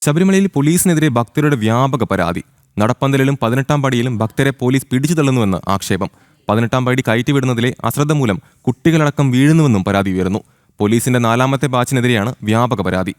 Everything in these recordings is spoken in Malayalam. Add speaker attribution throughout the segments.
Speaker 1: ശബരിമലയിൽ പോലീസിനെതിരെ ഭക്തരുടെ വ്യാപക പരാതി. നടപ്പന്തലിലും 18-ാം പടിയിലും ഭക്തരെ പോലീസ് പിടിച്ചു തള്ളുന്നുവെന്ന് ആക്ഷേപം. 18-ാം പടി കയറ്റിവിടുന്നതിലെ അശ്രദ്ധ മൂലം കുട്ടികളടക്കം വീഴുന്നുവെന്നും പരാതി ഉയർന്നു. പോലീസിന്റെ 4-ാമത്തെ ബാച്ചിനെതിരെയാണ് വ്യാപക പരാതി.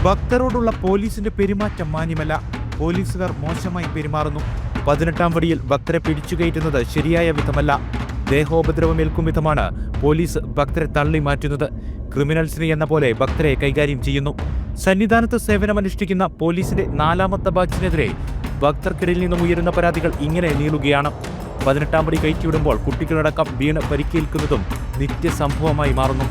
Speaker 2: ഭക്തരോടുള്ള പോലീസിന്റെ പെരുമാറ്റം മാന്യമല്ല. പോലീസുകാർ മോശമായി പെരുമാറുന്നു. 18-ാം പടിയിൽ ഭക്തരെ പിടിച്ചുകയറ്റുന്നത് ശരിയായ വിധമല്ല. ദേഹോപദ്രവമേൽക്കും വിധമാണ് പോലീസ് ഭക്തരെ തള്ളി മാറ്റുന്നത്. ക്രിമിനൽസിനെ എന്ന പോലെ ഭക്തരെ കൈകാര്യം ചെയ്യുന്നു. സന്നിധാനത്ത് സേവനമനുഷ്ഠിക്കുന്ന പോലീസിന്റെ 4-ാമത്തെ ബാച്ചിനെതിരെ ഭക്തർക്കിടയിൽ നിന്നും ഉയരുന്ന പരാതികൾ ഇങ്ങനെ നീളുകയാണ്. 18-ാം പടി കയറ്റിവിടുമ്പോൾ കുട്ടികളടക്കം വീണ് പരിക്കേൽക്കുന്നതും നിത്യസംഭവമായി മാറുന്നു.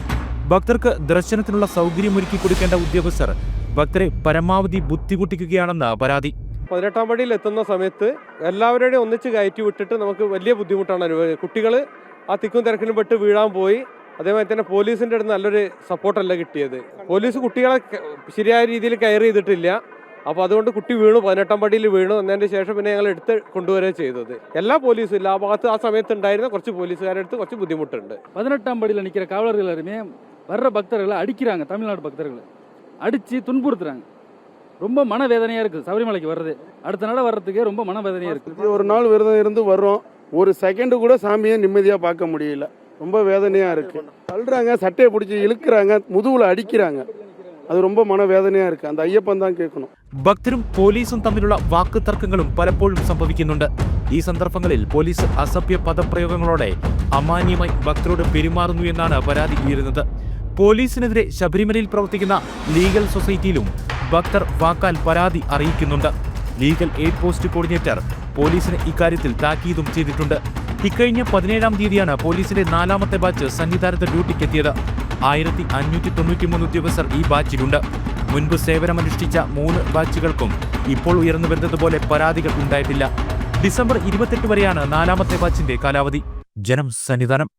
Speaker 2: ഭക്തർക്ക് ദർശനത്തിനുള്ള സൗകര്യമൊരുക്കി കൊടുക്കേണ്ട ഉദ്യോഗസ്ഥർ ഭക്തരെ പരമാവധി ബുദ്ധിമുട്ടിക്കുകയാണെന്ന് പരാതി.
Speaker 3: 18-ാം പടിയിൽ എത്തുന്ന സമയത്ത് എല്ലാവരുടെയും ഒന്നിച്ച് കയറ്റി വിട്ടിട്ട് നമുക്ക് വലിയ ബുദ്ധിമുട്ടാണ് അനുഭവിക്കുന്നത്. കുട്ടികൾ ആ തിക്കും തിരക്കിനും പെട്ട് വീഴാൻ പോയി. അതേമാതിരി തന്നെ പോലീസിൻ്റെ അടുത്ത് നല്ലൊരു സപ്പോർട്ടല്ല കിട്ടിയത്. പോലീസ് കുട്ടികളെ ശരിയായ രീതിയിൽ കെയർ ചെയ്തിട്ടില്ല. അപ്പോൾ അതുകൊണ്ട് കുട്ടി വീണു, 18-ാം പടിയിൽ വീണു. എന്നതിന് ശേഷം പിന്നെ ഞങ്ങൾ എടുത്ത് കൊണ്ടുവരിക ചെയ്തത്. എല്ലാ പോലീസും ഇല്ല, ആ ഭാഗത്ത് ആ സമയത്ത് ഉണ്ടായിരുന്ന കുറച്ച് പോലീസുകാരുടെ അടുത്ത് കുറച്ച് ബുദ്ധിമുട്ടുണ്ട്.
Speaker 4: 18-ാം പടിயில் நிற்கிற காவலர்கள் எல்லாருமே வர்ற பக்தர்களை அடிக்கிறாங்க. தமிழ்நாடு பக்தர்களை அடித்து துன்புறுத்துறாங்க. ரொம்ப மனவேதனையாக இருக்குது. சபரிமலைக்கு வர்றது அடுத்த நாள் வர்றதுக்கே ரொம்ப மனவேதனையாக இருக்குது.
Speaker 5: ஒரு நாள் விரதம் இருந்து வர்றோம், ஒரு செகண்டு கூட சாமியை நிம்மதியாக பார்க்க முடியல. ரொம்ப வேதனையாக இருக்குது. தள்ளுறாங்க, சட்டையை பிடிச்சி இழுக்கிறாங்க, முதுகில் அடிக்கிறாங்க. അത് ரொம்ப മനവേദനയാണ് இருக்குது. அந்த ஐயப்பன் தான் கேட்கணும்.
Speaker 2: ഭക്തരും പോലീസും തമ്മിലുള്ള വാക്ക് തർക്കങ്ങളും പലപ്പോഴും സംഭവിക്കുന്നുണ്ട്. ഈ സന്ദർഭങ്ങളിൽ പോലീസ് അസഭ്യ പദപ്രയോഗങ്ങളോടെ അമാന്യമായി ഭക്തരോട് പെരുമാറുന്നു എന്നാണ് പരാതി ഉയരുന്നത്. പോലീസിനെതിരെ ശബരിമലയിൽ പ്രവർത്തിക്കുന്ന ലീഗൽ സൊസൈറ്റിയിലും ഭക്തർ വാക്കാൽ പരാതി അറിയിക്കുന്നുണ്ട്. ലീഗൽ എയ്ഡ് പോസ്റ്റ് കോർഡിനേറ്റർ പോലീസിന് ഇക്കാര്യത്തിൽ താക്കീതും ചെയ്തിട്ടുണ്ട്. ഇക്കഴിഞ്ഞ 17-ാം തീയതിയാണ് പോലീസിന്റെ 4-ാമത്തെ ബാച്ച് സന്നിധാനത്ത് ഡ്യൂട്ടിക്കെത്തിയത്. 1593 ഉദ്യോഗസ്ഥർ ഈ ബാച്ചിലുണ്ട്. മുൻപ് സേവനമനുഷ്ഠിച്ച 3 ബാച്ചുകൾക്കും ഇപ്പോൾ ഉയർന്നു വരുന്നതുപോലെ പരാതികൾ ഉണ്ടായിട്ടില്ല. ഡിസംബർ 28 വരെയാണ് 4-ാമത്തെ ബാച്ചിന്റെ കാലാവധി. ജനം, സന്നിധാനം.